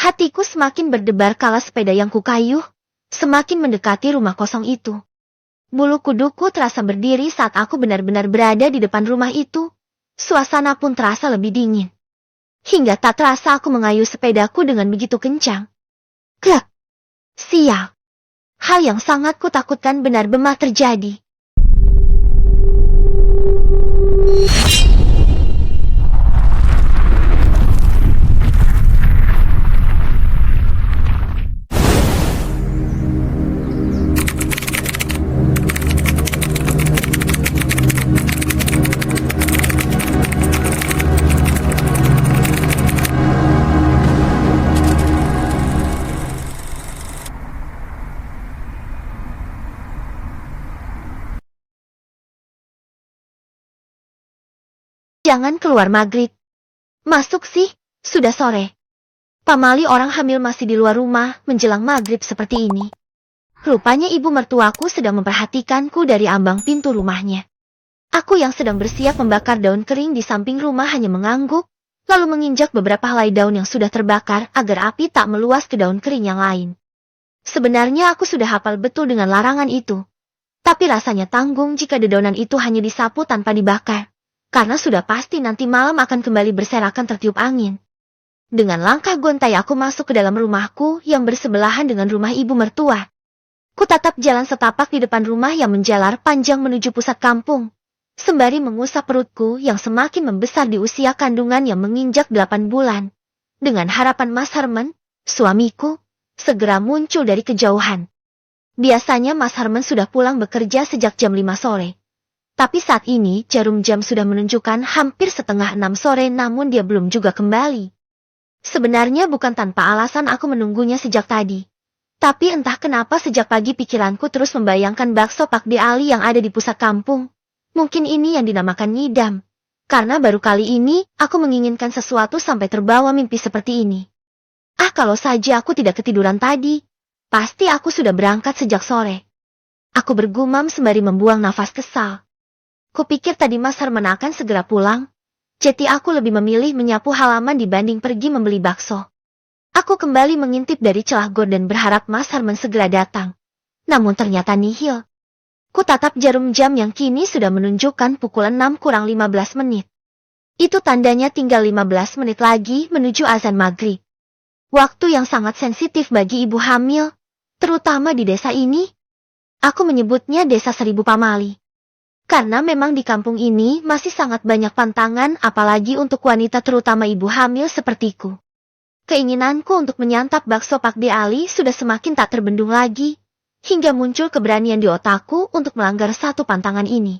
Hatiku semakin berdebar kala sepeda yang kukayuh semakin mendekati rumah kosong itu. Bulu kuduku terasa berdiri saat aku benar-benar berada di depan rumah itu. Suasana pun terasa lebih dingin. Hingga tak terasa aku mengayuh sepedaku dengan begitu kencang. Klak! Sial! Hal yang sangat kutakutkan benar-benar terjadi. Jangan keluar maghrib. Masuk sih, sudah sore. Pamali orang hamil masih di luar rumah menjelang maghrib seperti ini. Rupanya ibu mertuaku sedang memperhatikanku dari ambang pintu rumahnya. Aku yang sedang bersiap membakar daun kering di samping rumah hanya mengangguk, lalu menginjak beberapa helai daun yang sudah terbakar agar api tak meluas ke daun kering yang lain. Sebenarnya aku sudah hafal betul dengan larangan itu. Tapi rasanya tanggung jika dedaunan itu hanya disapu tanpa dibakar. Karena sudah pasti nanti malam akan kembali berserakan tertiup angin. Dengan langkah gontai aku masuk ke dalam rumahku yang bersebelahan dengan rumah ibu mertua. Kutatap jalan setapak di depan rumah yang menjalar panjang menuju pusat kampung. Sembari mengusap perutku yang semakin membesar di usia kandungan yang menginjak 8 bulan. Dengan harapan Mas Herman, suamiku, segera muncul dari kejauhan. Biasanya Mas Herman sudah pulang bekerja sejak jam 5 sore. Tapi saat ini jarum jam sudah menunjukkan hampir setengah 6 sore namun dia belum juga kembali. Sebenarnya bukan tanpa alasan aku menunggunya sejak tadi. Tapi entah kenapa sejak pagi pikiranku terus membayangkan bakso Pak De Ali yang ada di pusat kampung. Mungkin ini yang dinamakan ngidam. Karena baru kali ini aku menginginkan sesuatu sampai terbawa mimpi seperti ini. Ah, kalau saja aku tidak ketiduran tadi. Pasti aku sudah berangkat sejak sore. Aku bergumam sembari membuang nafas kesal. Kupikir tadi Mas Herman akan segera pulang. Jadi aku lebih memilih menyapu halaman dibanding pergi membeli bakso. Aku kembali mengintip dari celah gorden berharap Mas Herman segera datang. Namun ternyata nihil. Kutatap jarum jam yang kini sudah menunjukkan pukul 6 kurang 15 menit. Itu tandanya tinggal 15 menit lagi menuju azan maghrib. Waktu yang sangat sensitif bagi ibu hamil, terutama di desa ini. Aku menyebutnya Desa Seribu Pamali. Karena memang di kampung ini masih sangat banyak pantangan apalagi untuk wanita terutama ibu hamil sepertiku. Keinginanku untuk menyantap bakso Pak De Ali sudah semakin tak terbendung lagi, hingga muncul keberanian di otakku untuk melanggar satu pantangan ini.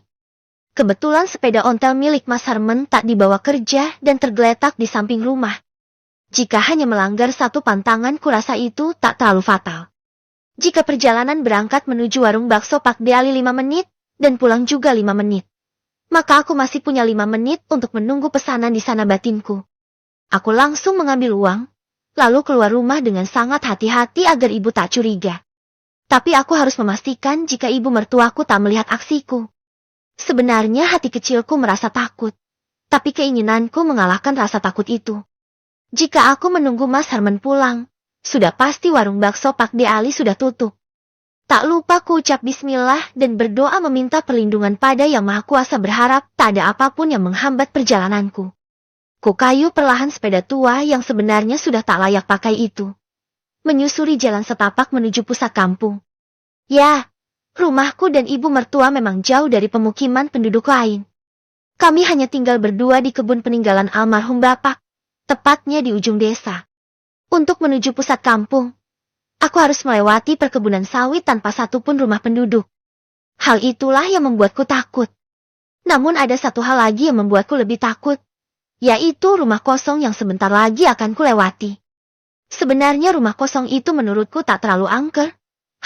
Kebetulan sepeda ontel milik Mas Herman tak dibawa kerja dan tergeletak di samping rumah. Jika hanya melanggar satu pantangan kurasa itu tak terlalu fatal. Jika perjalanan berangkat menuju warung bakso Pak De Ali 5 menit, dan pulang juga 5 menit. Maka aku masih punya 5 menit untuk menunggu pesanan di sana batinku. Aku langsung mengambil uang, lalu keluar rumah dengan sangat hati-hati agar ibu tak curiga. Tapi aku harus memastikan jika ibu mertuaku tak melihat aksiku. Sebenarnya hati kecilku merasa takut, tapi keinginanku mengalahkan rasa takut itu. Jika aku menunggu Mas Herman pulang, sudah pasti warung bakso Pak De Ali sudah tutup. Tak lupa ku ucap bismillah dan berdoa meminta perlindungan pada Yang Maha Kuasa berharap tak ada apapun yang menghambat perjalananku. Ku kayu perlahan sepeda tua yang sebenarnya sudah tak layak pakai itu. Menyusuri jalan setapak menuju pusat kampung. Ya, rumahku dan ibu mertua memang jauh dari pemukiman penduduk lain. Kami hanya tinggal berdua di kebun peninggalan almarhum bapak, tepatnya di ujung desa. Untuk menuju pusat kampung, aku harus melewati perkebunan sawit tanpa satupun rumah penduduk. Hal itulah yang membuatku takut. Namun ada satu hal lagi yang membuatku lebih takut, yaitu rumah kosong yang sebentar lagi akan kulewati. Sebenarnya rumah kosong itu menurutku tak terlalu angker.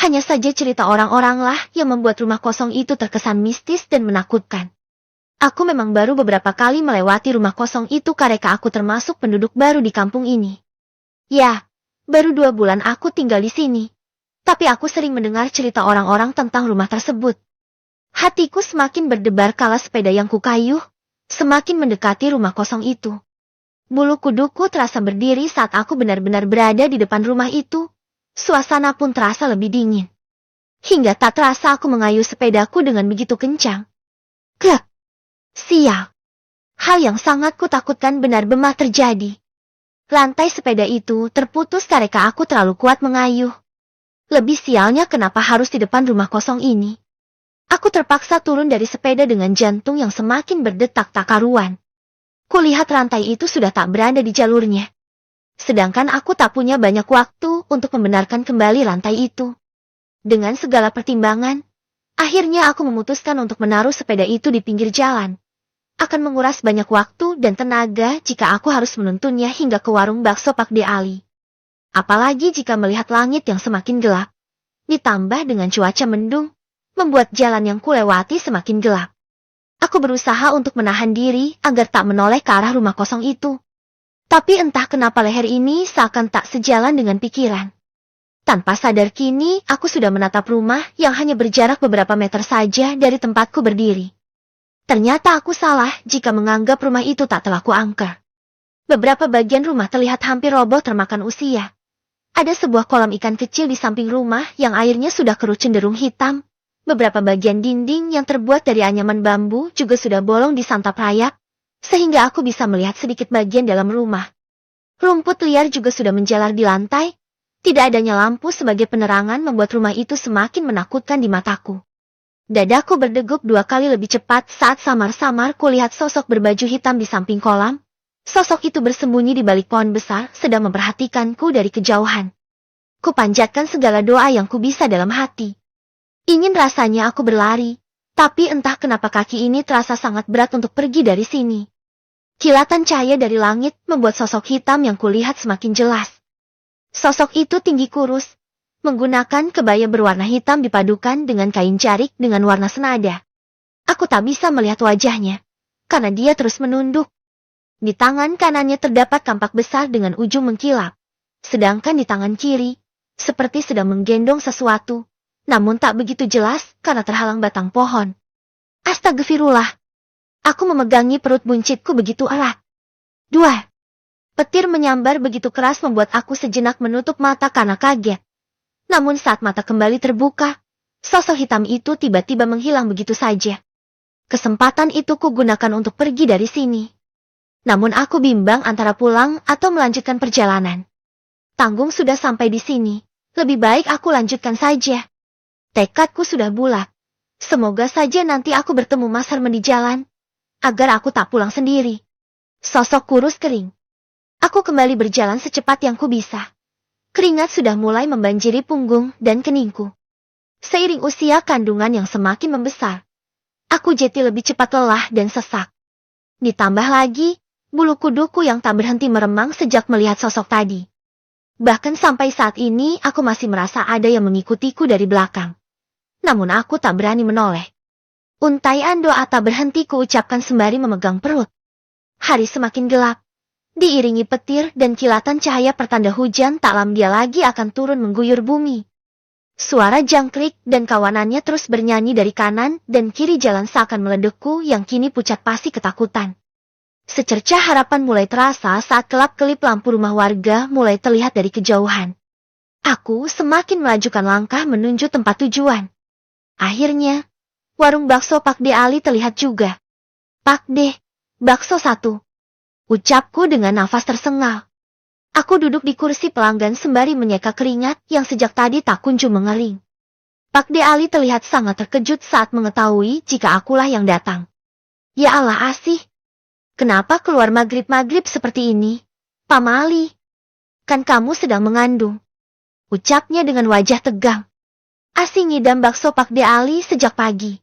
Hanya saja cerita orang-orang lah yang membuat rumah kosong itu terkesan mistis dan menakutkan. Aku memang baru beberapa kali melewati rumah kosong itu karena aku termasuk penduduk baru di kampung ini. Ya, baru 2 bulan aku tinggal di sini. Tapi aku sering mendengar cerita orang-orang tentang rumah tersebut. Hatiku semakin berdebar kala sepeda yang kukayuh semakin mendekati rumah kosong itu. Bulu kuduku terasa berdiri saat aku benar-benar berada di depan rumah itu. Suasana pun terasa lebih dingin. Hingga tak terasa aku mengayuh sepedaku dengan begitu kencang. Klek! Sial! Hal yang sangat kutakutkan benar-benar terjadi. Rantai sepeda itu terputus karena aku terlalu kuat mengayuh. Lebih sialnya kenapa harus di depan rumah kosong ini. Aku terpaksa turun dari sepeda dengan jantung yang semakin berdetak tak karuan. Kulihat rantai itu sudah tak berada di jalurnya. Sedangkan aku tak punya banyak waktu untuk membenarkan kembali rantai itu. Dengan segala pertimbangan, akhirnya aku memutuskan untuk menaruh sepeda itu di pinggir jalan. Akan menguras banyak waktu dan tenaga jika aku harus menuntunnya hingga ke warung bakso Pak De Ali. Apalagi jika melihat langit yang semakin gelap, ditambah dengan cuaca mendung, membuat jalan yang kulewati semakin gelap. Aku berusaha untuk menahan diri agar tak menoleh ke arah rumah kosong itu. Tapi entah kenapa leher ini seakan tak sejalan dengan pikiran. Tanpa sadar kini, aku sudah menatap rumah yang hanya berjarak beberapa meter saja dari tempatku berdiri. Ternyata aku salah jika menganggap rumah itu tak terlaku angker. Beberapa bagian rumah terlihat hampir roboh termakan usia. Ada sebuah kolam ikan kecil di samping rumah yang airnya sudah keruh cenderung hitam. Beberapa bagian dinding yang terbuat dari anyaman bambu juga sudah bolong disantap rayap, sehingga aku bisa melihat sedikit bagian dalam rumah. Rumput liar juga sudah menjalar di lantai. Tidak adanya lampu sebagai penerangan membuat rumah itu semakin menakutkan di mataku. Dadaku berdegup 2 kali lebih cepat saat samar-samar kulihat sosok berbaju hitam di samping kolam. Sosok itu bersembunyi di balik pohon besar sedang memperhatikanku dari kejauhan. Kupanjatkan segala doa yang ku bisa dalam hati. Ingin rasanya aku berlari, tapi entah kenapa kaki ini terasa sangat berat untuk pergi dari sini. Kilatan cahaya dari langit membuat sosok hitam yang kulihat semakin jelas. Sosok itu tinggi kurus, menggunakan kebaya berwarna hitam dipadukan dengan kain jarik dengan warna senada. Aku tak bisa melihat wajahnya, karena dia terus menunduk. Di tangan kanannya terdapat kampak besar dengan ujung mengkilap, sedangkan di tangan kiri, seperti sedang menggendong sesuatu, namun tak begitu jelas karena terhalang batang pohon. Astagfirullah! Aku memegangi perut buncitku begitu erat. 2. Petir menyambar begitu keras membuat aku sejenak menutup mata karena kaget. Namun saat mata kembali terbuka, sosok hitam itu tiba-tiba menghilang begitu saja. Kesempatan itu kugunakan untuk pergi dari sini. Namun aku bimbang antara pulang atau melanjutkan perjalanan. Tanggung sudah sampai di sini, lebih baik aku lanjutkan saja. Tekadku sudah bulat. Semoga saja nanti aku bertemu Mas Herman di jalan, agar aku tak pulang sendiri. Sosok kurus kering. Aku kembali berjalan secepat yang ku bisa. Keringat sudah mulai membanjiri punggung dan keningku. Seiring usia kandungan yang semakin membesar, aku jadi lebih cepat lelah dan sesak. Ditambah lagi, bulu kuduku yang tak berhenti meremang sejak melihat sosok tadi. Bahkan sampai saat ini aku masih merasa ada yang mengikutiku dari belakang. Namun aku tak berani menoleh. Untaian doa tak berhenti kuucapkan sembari memegang perut. Hari semakin gelap. Diiringi petir dan kilatan cahaya pertanda hujan tak lama lagi akan turun mengguyur bumi. Suara jangkrik dan kawanannya terus bernyanyi dari kanan dan kiri jalan seakan meledekku yang kini pucat pasi ketakutan. Secercah harapan mulai terasa saat kelap-kelip lampu rumah warga mulai terlihat dari kejauhan. Aku semakin melajukan langkah menuju tempat tujuan. Akhirnya, warung bakso Pak De Ali terlihat juga. Pak De, bakso 1. Ucapku dengan nafas tersengal. Aku duduk di kursi pelanggan sembari menyeka keringat yang sejak tadi tak kunjung mengering. Pak De Ali terlihat sangat terkejut saat mengetahui jika akulah yang datang. Ya Allah Asih. Kenapa keluar maghrib-maghrib seperti ini, Pak Mali? Kan kamu sedang mengandung. Ucapnya dengan wajah tegang. Asih ngidam bakso Pak De Ali sejak pagi.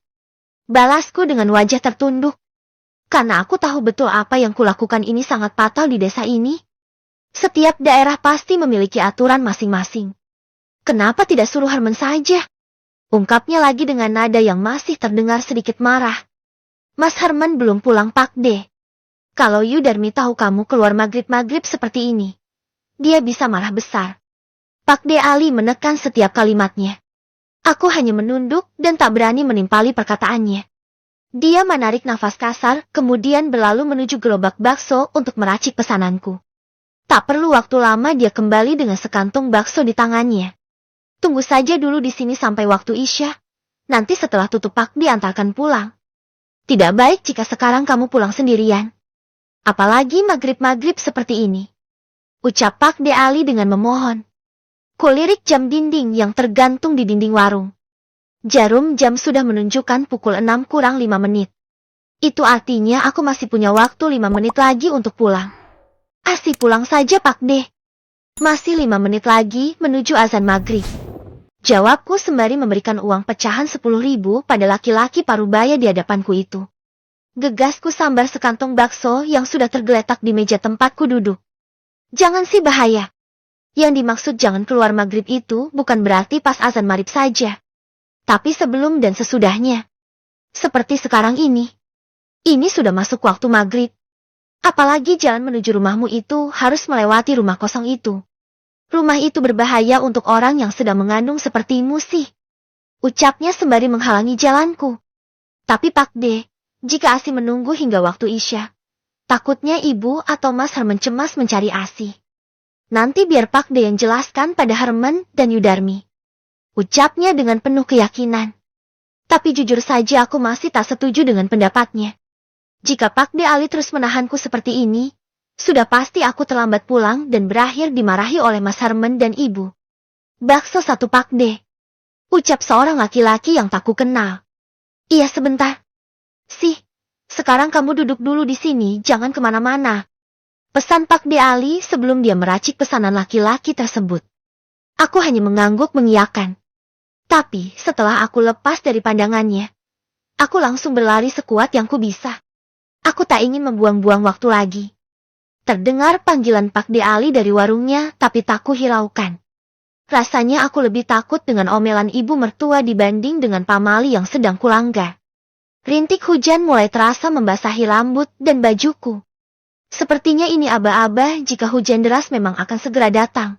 Balasku dengan wajah tertunduk. Karena aku tahu betul apa yang kulakukan ini sangat fatal di desa ini. Setiap daerah pasti memiliki aturan masing-masing. Kenapa tidak suruh Herman saja? Ungkapnya lagi dengan nada yang masih terdengar sedikit marah. Mas Herman belum pulang Pak De. Kalau Yudarmi tahu kamu keluar maghrib-maghrib seperti ini, dia bisa marah besar. Pak De Ali menekan setiap kalimatnya. Aku hanya menunduk dan tak berani menimpali perkataannya. Dia menarik nafas kasar, kemudian berlalu menuju gerobak bakso untuk meracik pesananku. Tak perlu waktu lama dia kembali dengan sekantong bakso di tangannya. Tunggu saja dulu di sini sampai waktu Isya. Nanti setelah tutup Pak diantarkan pulang. Tidak baik jika sekarang kamu pulang sendirian. Apalagi maghrib-maghrib seperti ini. Ucap Pak De Ali dengan memohon. Kulirik jam dinding yang tergantung di dinding warung. Jarum jam sudah menunjukkan pukul 6 kurang 5 menit. Itu artinya aku masih punya waktu 5 menit lagi untuk pulang. Asih pulang saja Pak De. Masih 5 menit lagi menuju azan maghrib. Jawabku sembari memberikan uang pecahan 10.000 pada laki-laki parubaya di hadapanku itu. Gegasku sambar sekantong bakso yang sudah tergeletak di meja tempatku duduk. Jangan sih bahaya. Yang dimaksud jangan keluar maghrib itu bukan berarti pas azan maghrib saja. Tapi sebelum dan sesudahnya. Seperti sekarang ini. Ini sudah masuk waktu maghrib. Apalagi jalan menuju rumahmu itu harus melewati rumah kosong itu. Rumah itu berbahaya untuk orang yang sedang mengandung sepertimu sih. Ucapnya sembari menghalangi jalanku. Tapi Pak De, jika Asi menunggu hingga waktu Isya, takutnya ibu atau Mas Herman cemas mencari Asi. Nanti biar Pak De yang jelaskan pada Herman dan Yudarmi. Ucapnya dengan penuh keyakinan. Tapi jujur saja aku masih tak setuju dengan pendapatnya. Jika Pak De Ali terus menahanku seperti ini, sudah pasti aku terlambat pulang dan berakhir dimarahi oleh Mas Herman dan ibu. Bakso satu Pak De. Ucap seorang laki-laki yang tak ku kenal. Iya sebentar. Sih, sekarang kamu duduk dulu di sini, jangan kemana-mana. Pesan Pak De Ali sebelum dia meracik pesanan laki-laki tersebut. Aku hanya mengangguk mengiyakan. Tapi setelah aku lepas dari pandangannya, aku langsung berlari sekuat yang ku bisa. Aku tak ingin membuang-buang waktu lagi. Terdengar panggilan Pak De Ali dari warungnya, tapi tak ku hiraukan. Rasanya aku lebih takut dengan omelan ibu mertua dibanding dengan pamali yang sedang kulanggar. Rintik hujan mulai terasa membasahi rambut dan bajuku. Sepertinya ini aba-aba jika hujan deras memang akan segera datang.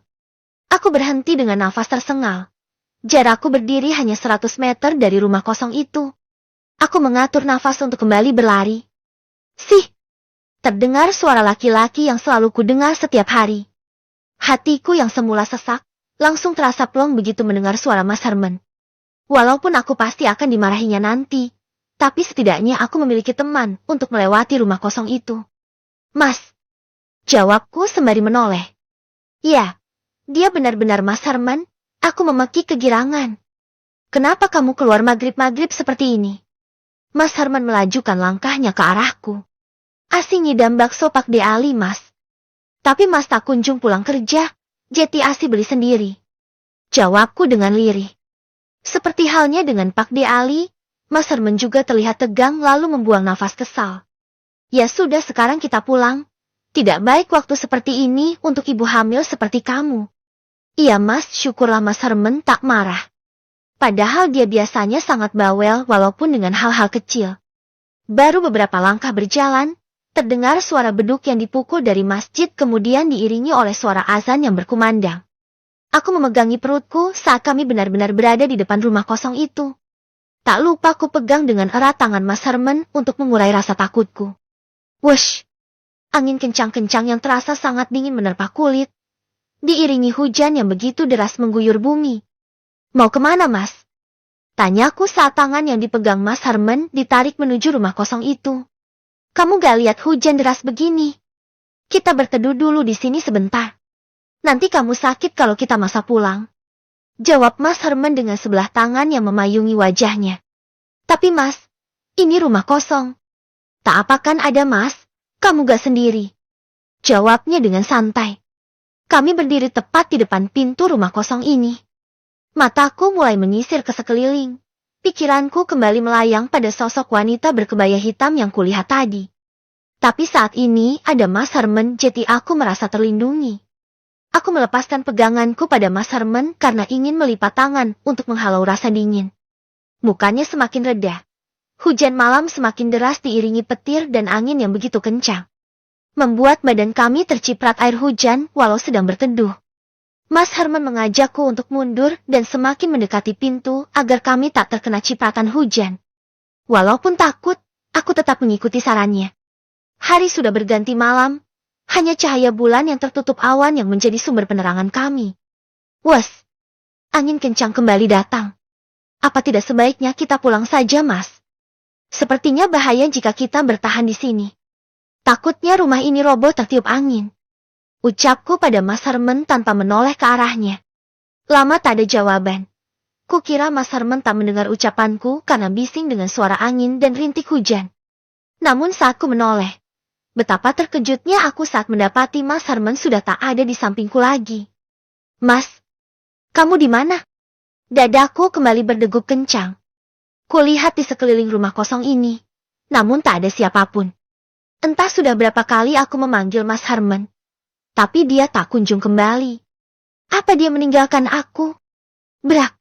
Aku berhenti dengan nafas tersengal. Jarakku berdiri hanya 100 meter dari rumah kosong itu. Aku mengatur nafas untuk kembali berlari. Sih! Terdengar suara laki-laki yang selalu kudengar setiap hari. Hatiku yang semula sesak, langsung terasa plong begitu mendengar suara Mas Herman. Walaupun aku pasti akan dimarahinya nanti, tapi setidaknya aku memiliki teman untuk melewati rumah kosong itu. Mas! Jawabku sembari menoleh. Ya, dia benar-benar Mas Herman, aku memekik kegirangan. Kenapa kamu keluar maghrib-maghrib seperti ini? Mas Herman melajukan langkahnya ke arahku. Asi ngidam bakso Pak De Ali Mas. Tapi Mas tak kunjung pulang kerja, jadi Asi beli sendiri. Jawabku dengan lirih. Seperti halnya dengan Pak De Ali, Mas Herman juga terlihat tegang lalu membuang nafas kesal. Ya sudah sekarang kita pulang. Tidak baik waktu seperti ini untuk ibu hamil seperti kamu. Iya Mas, syukurlah Mas Herman tak marah. Padahal dia biasanya sangat bawel walaupun dengan hal-hal kecil. Baru beberapa langkah berjalan, terdengar suara beduk yang dipukul dari masjid kemudian diiringi oleh suara azan yang berkumandang. Aku memegangi perutku saat kami benar-benar berada di depan rumah kosong itu. Tak lupa ku pegang dengan erat tangan Mas Herman untuk mengurai rasa takutku. Wush! Angin kencang-kencang yang terasa sangat dingin menerpa kulit. Diiringi hujan yang begitu deras mengguyur bumi. Mau kemana Mas? Tanyaku saat tangan yang dipegang Mas Herman ditarik menuju rumah kosong itu. Kamu gak lihat hujan deras begini? Kita berteduh dulu di sini sebentar. Nanti kamu sakit kalau kita maksa pulang. Jawab Mas Herman dengan sebelah tangan yang memayungi wajahnya. Tapi Mas, ini rumah kosong. Tak apakan ada Mas, kamu gak sendiri. Jawabnya dengan santai. Kami berdiri tepat di depan pintu rumah kosong ini. Mataku mulai menyisir ke sekeliling. Pikiranku kembali melayang pada sosok wanita berkebaya hitam yang kulihat tadi. Tapi saat ini ada Mas Herman, jadi aku merasa terlindungi. Aku melepaskan peganganku pada Mas Herman karena ingin melipat tangan untuk menghalau rasa dingin. Mukanya semakin reda. Hujan malam semakin deras diiringi petir dan angin yang begitu kencang. Membuat badan kami terciprat air hujan walau sedang berteduh. Mas Herman mengajakku untuk mundur dan semakin mendekati pintu agar kami tak terkena cipratan hujan. Walaupun takut, aku tetap mengikuti sarannya. Hari sudah berganti malam, hanya cahaya bulan yang tertutup awan yang menjadi sumber penerangan kami. Wes, angin kencang kembali datang. Apa tidak sebaiknya kita pulang saja, Mas? Sepertinya bahaya jika kita bertahan di sini. Takutnya rumah ini roboh tertiup angin. Ucapku pada Mas Herman tanpa menoleh ke arahnya. Lama tak ada jawaban. Kukira Mas Herman tak mendengar ucapanku karena bising dengan suara angin dan rintik hujan. Namun saat ku menoleh, betapa terkejutnya aku saat mendapati Mas Herman sudah tak ada di sampingku lagi. Mas, kamu di mana? Dadaku kembali berdegup kencang. Kulihat di sekeliling rumah kosong ini, namun tak ada siapapun. Entah sudah berapa kali aku memanggil Mas Herman, tapi dia tak kunjung kembali. Apa dia meninggalkan aku? Brak!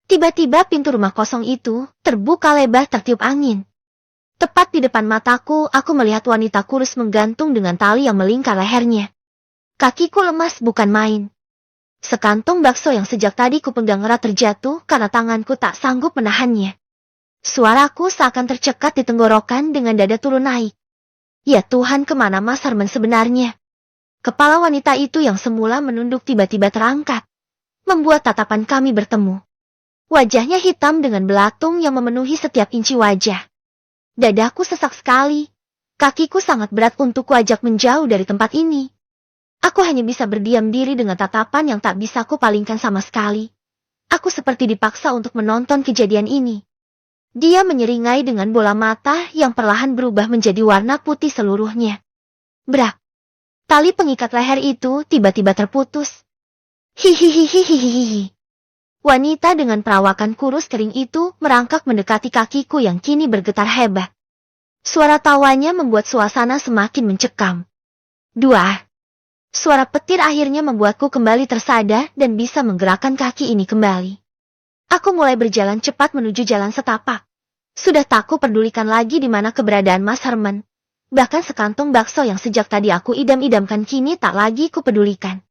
Tiba-tiba pintu rumah kosong itu terbuka lebar tertiup angin. Tepat di depan mataku, aku melihat wanita kurus menggantung dengan tali yang melingkar lehernya. Kakiku lemas bukan main. Sekantong bakso yang sejak tadi kupegang erat terjatuh karena tanganku tak sanggup menahannya. Suaraku seakan tercekat di tenggorokan dengan dada turun naik. Ya Tuhan, kemana Mas Herman sebenarnya? Kepala wanita itu yang semula menunduk tiba-tiba terangkat, membuat tatapan kami bertemu. Wajahnya hitam dengan belatung yang memenuhi setiap inci wajah. Dadaku sesak sekali. Kakiku sangat berat untuk kuajak menjauh dari tempat ini. Aku hanya bisa berdiam diri dengan tatapan yang tak bisa kupalingkan sama sekali. Aku seperti dipaksa untuk menonton kejadian ini. Dia menyeringai dengan bola mata yang perlahan berubah menjadi warna putih seluruhnya. Brak! Tali pengikat leher itu tiba-tiba terputus. Hihihihihihihi. Wanita dengan perawakan kurus kering itu merangkak mendekati kakiku yang kini bergetar hebat. Suara tawanya membuat suasana semakin mencekam. Dua. Suara petir akhirnya membuatku kembali tersadar dan bisa menggerakkan kaki ini kembali. Aku mulai berjalan cepat menuju jalan setapak. Sudah tak kupedulikan lagi di mana keberadaan Mas Herman. Bahkan sekantong bakso yang sejak tadi aku idam-idamkan kini tak lagi kupedulikan.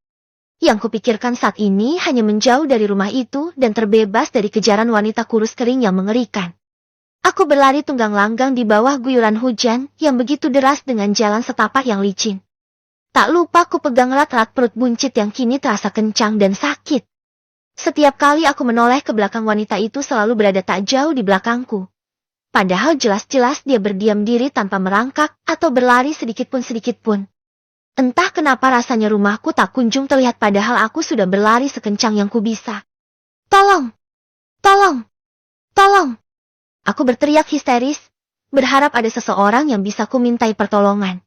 Yang kupikirkan saat ini hanya menjauh dari rumah itu dan terbebas dari kejaran wanita kurus kering yang mengerikan. Aku berlari tunggang langgang di bawah guyuran hujan yang begitu deras dengan jalan setapak yang licin. Tak lupa ku pegang erat-erat perut buncit yang kini terasa kencang dan sakit. Setiap kali aku menoleh ke belakang, wanita itu selalu berada tak jauh di belakangku. Padahal jelas-jelas dia berdiam diri tanpa merangkak atau berlari sedikit pun. Entah kenapa rasanya rumahku tak kunjung terlihat padahal aku sudah berlari sekencang yang ku bisa. Tolong! Tolong! Tolong! Aku berteriak histeris, berharap ada seseorang yang bisa ku mintai pertolongan.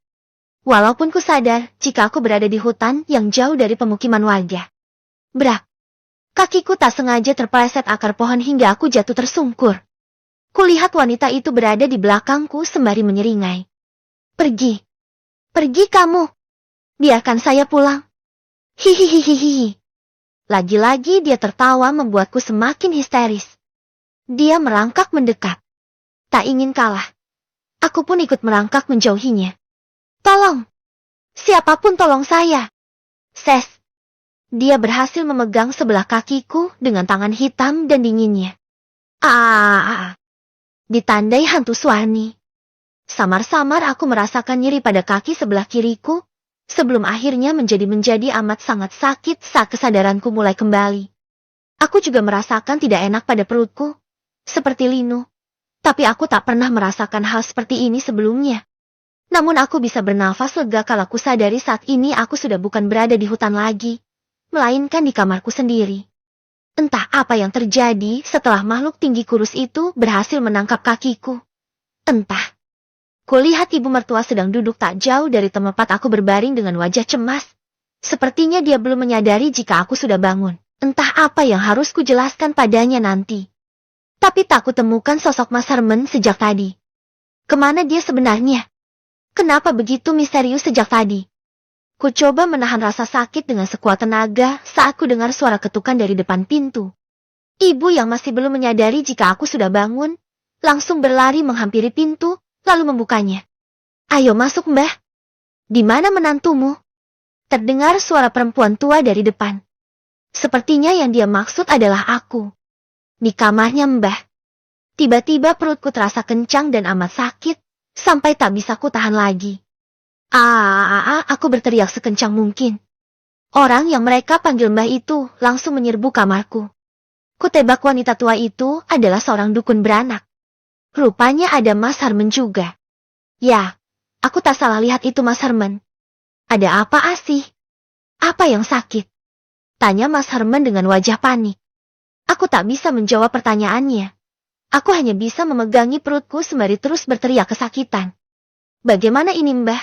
Walaupun ku sadar jika aku berada di hutan yang jauh dari pemukiman warga. Brak! Kakiku tak sengaja terpeleset akar pohon hingga aku jatuh tersungkur. Kulihat wanita itu berada di belakangku sembari menyeringai. Pergi. Pergi kamu. Biarkan saya pulang. Hihihihihi. Lagi-lagi dia tertawa membuatku semakin histeris. Dia merangkak mendekat. Tak ingin kalah. Aku pun ikut merangkak menjauhinya. Tolong. Siapapun tolong saya. Ses. Dia berhasil memegang sebelah kakiku dengan tangan hitam dan dinginnya. Ditandai hantu Swarni. Samar-samar aku merasakan nyeri pada kaki sebelah kiriku, sebelum akhirnya menjadi amat sangat sakit saat kesadaranku mulai kembali. Aku juga merasakan tidak enak pada perutku, seperti linu. Tapi aku tak pernah merasakan hal seperti ini sebelumnya. Namun aku bisa bernafas lega kalau aku sadari saat ini aku sudah bukan berada di hutan lagi, melainkan di kamarku sendiri. Entah apa yang terjadi setelah makhluk tinggi kurus itu berhasil menangkap kakiku. Entah. Kulihat ibu mertua sedang duduk tak jauh dari tempat aku berbaring dengan wajah cemas. Sepertinya dia belum menyadari jika aku sudah bangun. Entah apa yang harus kujelaskan padanya nanti. Tapi tak kutemukan sosok Mas Herman sejak tadi. Kemana dia sebenarnya? Kenapa begitu misterius sejak tadi? Ku coba menahan rasa sakit dengan sekuat tenaga saat ku dengar suara ketukan dari depan pintu. Ibu yang masih belum menyadari jika aku sudah bangun, langsung berlari menghampiri pintu, lalu membukanya. Ayo masuk, Mbah. Di mana menantumu? Terdengar suara perempuan tua dari depan. Sepertinya yang dia maksud adalah aku. Di kamarnya, Mbah. Tiba-tiba perutku terasa kencang dan amat sakit, sampai tak bisa ku tahan lagi. Aku berteriak sekencang mungkin. Orang yang mereka panggil Mbah itu langsung menyerbu kamarku. Kutebak wanita tua itu adalah seorang dukun beranak. Rupanya ada Mas Harmen juga. Ya, aku tak salah lihat itu Mas Harmen. Ada apa Asih? Apa yang sakit? Tanya Mas Harmen dengan wajah panik. Aku tak bisa menjawab pertanyaannya. Aku hanya bisa memegangi perutku sembari terus berteriak kesakitan. Bagaimana ini Mbah?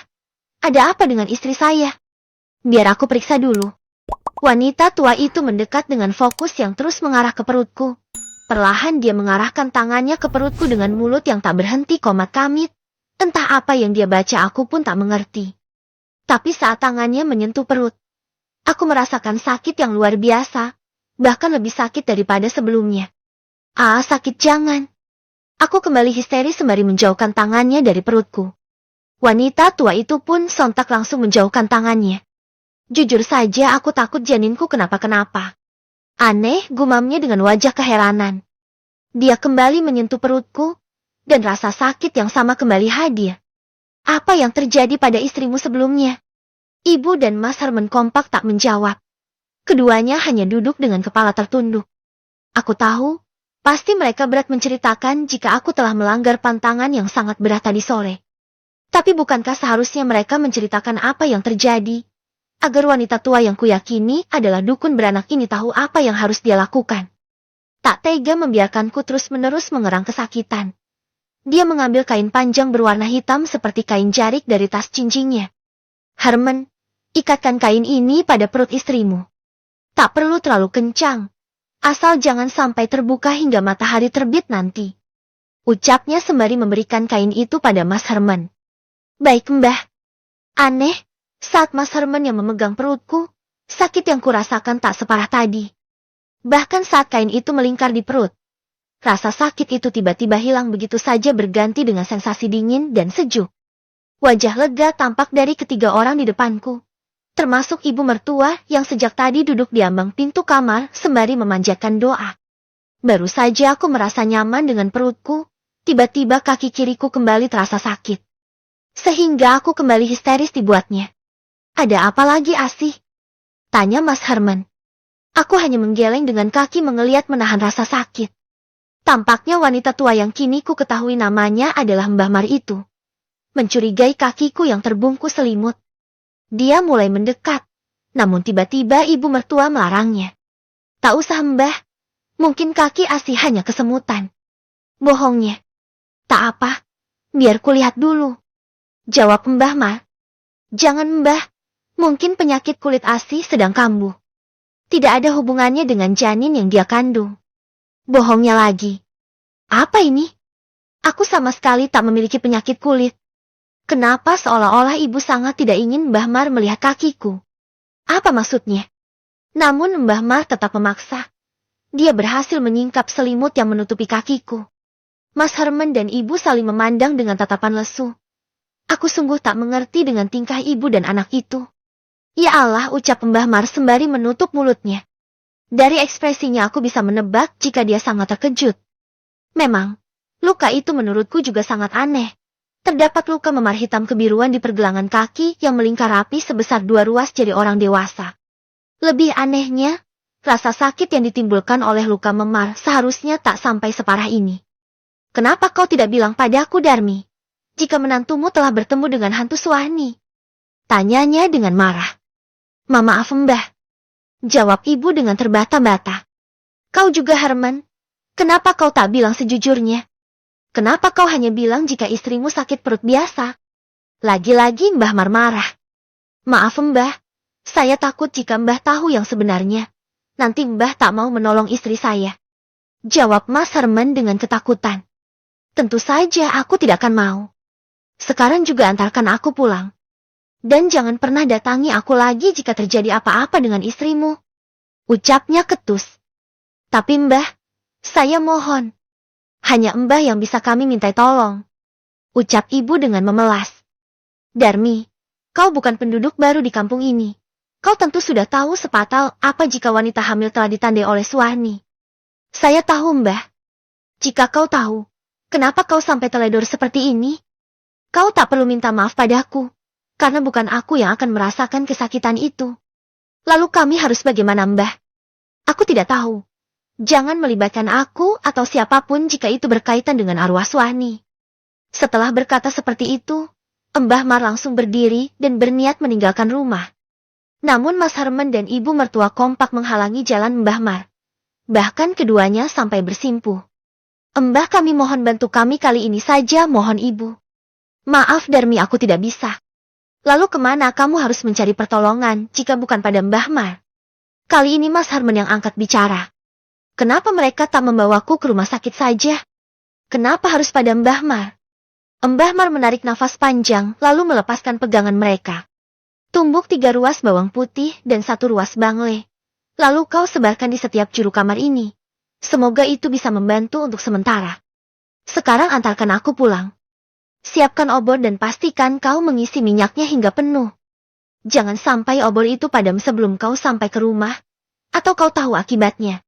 Ada apa dengan istri saya? Biar aku periksa dulu. Wanita tua itu mendekat dengan fokus yang terus mengarah ke perutku. Perlahan dia mengarahkan tangannya ke perutku dengan mulut yang tak berhenti komat kamit. Entah apa yang dia baca aku pun tak mengerti. Tapi saat tangannya menyentuh perut, aku merasakan sakit yang luar biasa. Bahkan lebih sakit daripada sebelumnya. Sakit jangan. Aku kembali histeris sembari menjauhkan tangannya dari perutku. Wanita tua itu pun sontak langsung menjauhkan tangannya. Jujur saja aku takut janinku kenapa-kenapa. Aneh, gumamnya dengan wajah keheranan. Dia kembali menyentuh perutku, dan rasa sakit yang sama kembali hadir. Apa yang terjadi pada istrimu sebelumnya? Ibu dan Mas Harmen kompak tak menjawab. Keduanya hanya duduk dengan kepala tertunduk. Aku tahu, pasti mereka berat menceritakan jika aku telah melanggar pantangan yang sangat berat tadi sore. Tapi bukankah seharusnya mereka menceritakan apa yang terjadi? Agar wanita tua yang kuyakini adalah dukun beranak ini tahu apa yang harus dia lakukan. Tak tega membiarkanku terus-menerus mengerang kesakitan. Dia mengambil kain panjang berwarna hitam seperti kain jarik dari tas cincinnya. Harmen, ikatkan kain ini pada perut istrimu. Tak perlu terlalu kencang. Asal jangan sampai terbuka hingga matahari terbit nanti. Ucapnya sembari memberikan kain itu pada Mas Harmen. Baik Mbah. Aneh. Saat Mas Harmen yang memegang perutku, sakit yang kurasakan tak separah tadi. Bahkan saat kain itu melingkar di perut, rasa sakit itu tiba-tiba hilang begitu saja berganti dengan sensasi dingin dan sejuk. Wajah lega tampak dari ketiga orang di depanku, termasuk ibu mertua yang sejak tadi duduk di ambang pintu kamar sembari memanjatkan doa. Baru saja aku merasa nyaman dengan perutku, tiba-tiba kaki kiriku kembali terasa sakit. Sehingga aku kembali histeris dibuatnya. Ada apa lagi Asih? Tanya Mas Harmen. Aku hanya menggeleng dengan kaki mengeliat menahan rasa sakit. Tampaknya wanita tua yang kini ku ketahui namanya adalah Mbah Mar itu. Mencurigai kakiku yang terbungkus selimut. Dia mulai mendekat. Namun tiba-tiba ibu mertua melarangnya. Tak usah Mbah. Mungkin kaki Asih hanya kesemutan. Bohongnya. Tak apa. Biar kulihat dulu. Jawab Mbah Mar. Jangan Mbah. Mungkin penyakit kulit Asih sedang kambuh. Tidak ada hubungannya dengan janin yang dia kandung. Bohongnya lagi. Apa ini? Aku sama sekali tak memiliki penyakit kulit. Kenapa seolah-olah ibu sangat tidak ingin Mbah Mar melihat kakiku? Apa maksudnya? Namun Mbah Mar tetap memaksa. Dia berhasil menyingkap selimut yang menutupi kakiku. Mas Harmen dan ibu saling memandang dengan tatapan lesu. Aku sungguh tak mengerti dengan tingkah ibu dan anak itu. Ya Allah, ucap Mbah Mar sembari menutup mulutnya. Dari ekspresinya aku bisa menebak jika dia sangat terkejut. Memang, luka itu menurutku juga sangat aneh. Terdapat luka memar hitam kebiruan di pergelangan kaki yang melingkar rapi sebesar 2 ruas jari orang dewasa. Lebih anehnya, rasa sakit yang ditimbulkan oleh luka memar seharusnya tak sampai separah ini. Kenapa kau tidak bilang padaku Darmi, jika menantumu telah bertemu dengan hantu Suwani? Tanyanya dengan marah. Maaf Mbah. Jawab ibu dengan terbata-bata. Kau juga Harmen. Kenapa kau tak bilang sejujurnya? Kenapa kau hanya bilang jika istrimu sakit perut biasa? Lagi-lagi Mbah Mar marah. Maaf Mbah. Saya takut jika Mbah tahu yang sebenarnya. Nanti Mbah tak mau menolong istri saya. Jawab Mas Harmen dengan ketakutan. Tentu saja aku tidak akan mau. Sekarang juga antarkan aku pulang. Dan jangan pernah datangi aku lagi jika terjadi apa-apa dengan istrimu. Ucapnya ketus. Tapi Mbah, saya mohon. Hanya Mbah yang bisa kami mintai tolong. Ucap ibu dengan memelas. Darmi, kau bukan penduduk baru di kampung ini. Kau tentu sudah tahu sepatal apa jika wanita hamil telah ditandai oleh Suwani. Saya tahu Mbah. Jika kau tahu, kenapa kau sampai teledor seperti ini? Kau tak perlu minta maaf padaku, karena bukan aku yang akan merasakan kesakitan itu. Lalu kami harus bagaimana, Mbah? Aku tidak tahu. Jangan melibatkan aku atau siapapun jika itu berkaitan dengan arwah Suwani. Setelah berkata seperti itu, Mbah Mar langsung berdiri dan berniat meninggalkan rumah. Namun Mas Herman dan ibu mertua kompak menghalangi jalan Mbah Mar. Bahkan keduanya sampai bersimpuh. Mbah, kami mohon bantu kami kali ini saja, mohon ibu. Maaf Darmi, aku tidak bisa. Lalu kemana kamu harus mencari pertolongan jika bukan pada Mbah Mar? Kali ini Mas Herman yang angkat bicara. Kenapa mereka tak membawaku ke rumah sakit saja? Kenapa harus pada Mbah Mar? Mbah Mar menarik nafas panjang lalu melepaskan pegangan mereka. Tumbuk 3 ruas bawang putih dan 1 ruas bangle. Lalu kau sebarkan di setiap juru kamar ini. Semoga itu bisa membantu untuk sementara. Sekarang antarkan aku pulang. Siapkan obor dan pastikan kau mengisi minyaknya hingga penuh. Jangan sampai obor itu padam sebelum kau sampai ke rumah, atau kau tahu akibatnya.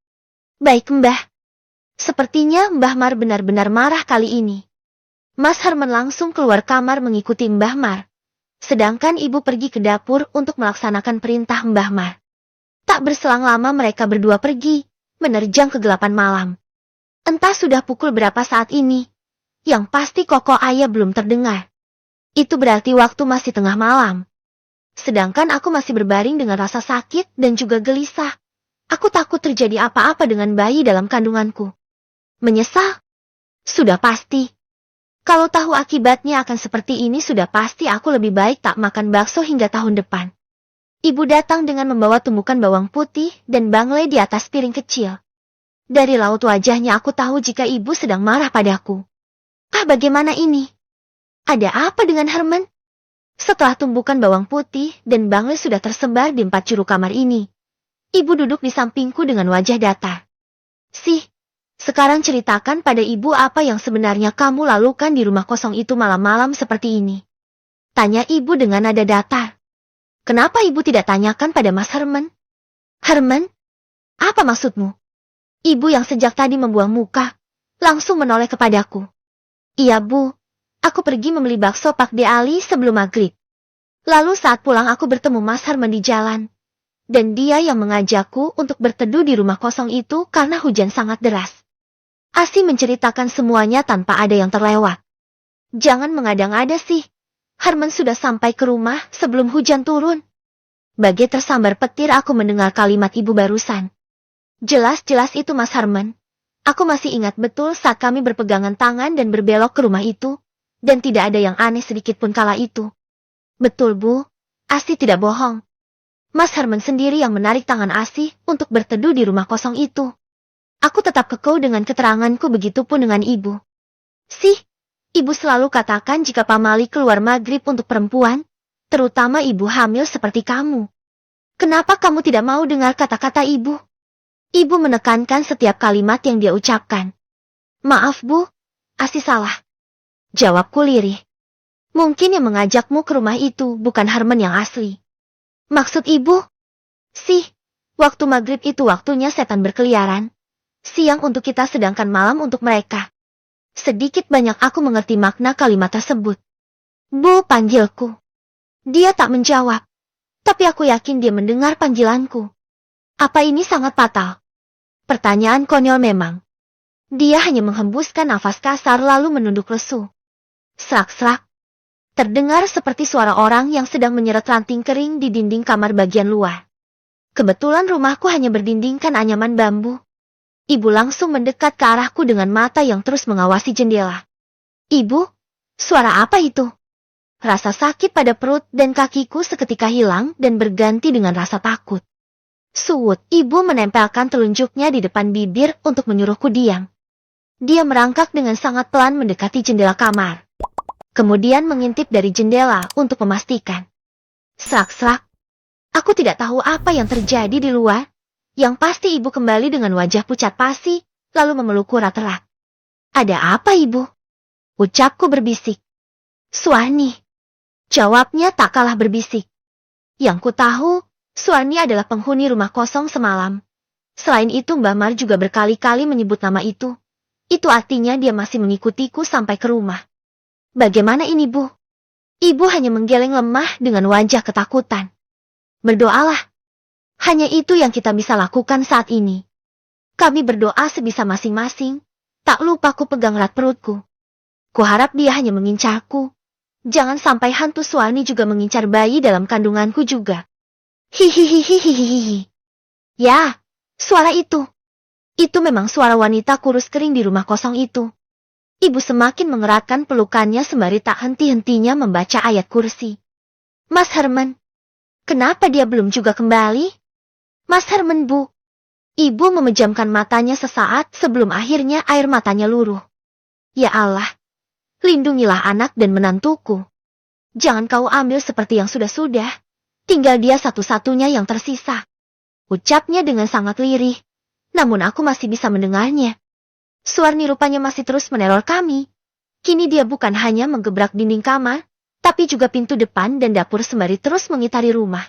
Baik Mbah. Sepertinya Mbah Mar benar-benar marah kali ini. Mas Herman langsung keluar kamar mengikuti Mbah Mar. Sedangkan ibu pergi ke dapur untuk melaksanakan perintah Mbah Mar. Tak berselang lama mereka berdua pergi, menerjang kegelapan malam. Entah sudah pukul berapa saat ini. Yang pasti koko ayah belum terdengar. Itu berarti waktu masih tengah malam. Sedangkan aku masih berbaring dengan rasa sakit dan juga gelisah. Aku takut terjadi apa-apa dengan bayi dalam kandunganku. Menyesal? Sudah pasti. Kalau tahu akibatnya akan seperti ini sudah pasti aku lebih baik tak makan bakso hingga tahun depan. Ibu datang dengan membawa tumbukan bawang putih dan bangle di atas piring kecil. Dari raut wajahnya aku tahu jika ibu sedang marah padaku. Bagaimana ini? Ada apa dengan Herman? Setelah tumbukan bawang putih dan bangle sudah tersebar di 4 juru kamar ini, ibu duduk di sampingku dengan wajah datar. Sekarang ceritakan pada ibu apa yang sebenarnya kamu lakukan di rumah kosong itu malam-malam seperti ini. Tanya ibu dengan nada datar. Kenapa ibu tidak tanyakan pada Mas Herman? Herman? Apa maksudmu? Ibu yang sejak tadi membuang muka, langsung menoleh kepadaku. Iya Bu, aku pergi membeli bakso Pak De Ali sebelum maghrib. Lalu saat pulang aku bertemu Mas Herman di jalan. Dan dia yang mengajakku untuk berteduh di rumah kosong itu karena hujan sangat deras. Asi menceritakan semuanya tanpa ada yang terlewat. Jangan mengada-ngada sih. Herman sudah sampai ke rumah sebelum hujan turun. Bagai tersambar petir aku mendengar kalimat ibu barusan. Jelas-jelas itu Mas Herman. Aku masih ingat betul saat kami berpegangan tangan dan berbelok ke rumah itu. Dan tidak ada yang aneh sedikit pun kala itu. Betul Bu, Asi tidak bohong. Mas Herman sendiri yang menarik tangan Asi untuk berteduh di rumah kosong itu. Aku tetap kekeh dengan keteranganku, begitupun dengan ibu. Ibu selalu katakan jika pamali keluar maghrib untuk perempuan, terutama ibu hamil seperti kamu. Kenapa kamu tidak mau dengar kata-kata ibu? Ibu menekankan setiap kalimat yang dia ucapkan. Maaf Bu, Asi salah. Jawabku lirih. Mungkin yang mengajakmu ke rumah itu bukan Herman yang asli. Maksud ibu? Waktu maghrib itu waktunya setan berkeliaran. Siang untuk kita sedangkan malam untuk mereka. Sedikit banyak aku mengerti makna kalimat tersebut. Bu, panggilku. Dia tak menjawab. Tapi aku yakin dia mendengar panggilanku. Apa ini sangat fatal? Pertanyaan konyol memang. Dia hanya menghembuskan nafas kasar lalu menunduk lesu. Serak-serak. Terdengar seperti suara orang yang sedang menyeret ranting kering di dinding kamar bagian luar. Kebetulan rumahku hanya berdindingkan anyaman bambu. Ibu langsung mendekat ke arahku dengan mata yang terus mengawasi jendela. Ibu, suara apa itu? Rasa sakit pada perut dan kakiku seketika hilang dan berganti dengan rasa takut. Suwut, ibu menempelkan telunjuknya di depan bibir untuk menyuruhku diam. Dia merangkak dengan sangat pelan mendekati jendela kamar. Kemudian mengintip dari jendela untuk memastikan. Serak-serak. Aku tidak tahu apa yang terjadi di luar. Yang pasti ibu kembali dengan wajah pucat pasi, lalu memelukku erat-erat. Ada apa ibu? Ucapku berbisik. Suwani. Jawabnya tak kalah berbisik. Yang ku tahu, Suwani adalah penghuni rumah kosong semalam. Selain itu Mbah Mar juga berkali-kali menyebut nama itu. Itu artinya dia masih mengikutiku sampai ke rumah. Bagaimana ini, Bu? Ibu hanya menggeleng lemah dengan wajah ketakutan. Berdoalah. Hanya itu yang kita bisa lakukan saat ini. Kami berdoa sebisa masing-masing. Tak lupa ku pegang erat perutku. Kuharap dia hanya mengincarku. Jangan sampai hantu Suwani juga mengincar bayi dalam kandunganku juga. Hihihihihihihi. Ya, suara itu. Itu memang suara wanita kurus kering di rumah kosong itu. Ibu semakin mengeratkan pelukannya sembari tak henti-hentinya membaca ayat kursi. Mas Herman. Kenapa dia belum juga kembali? Mas Herman, Bu. Ibu memejamkan matanya sesaat sebelum akhirnya air matanya luruh. Ya Allah. Lindungilah anak dan menantuku. Jangan kau ambil seperti yang sudah-sudah. Tinggal dia satu-satunya yang tersisa. Ucapnya dengan sangat lirih. Namun aku masih bisa mendengarnya. Suwarni rupanya masih terus meneror kami. Kini dia bukan hanya menggebrak dinding kamar, tapi juga pintu depan dan dapur sembari terus mengitari rumah.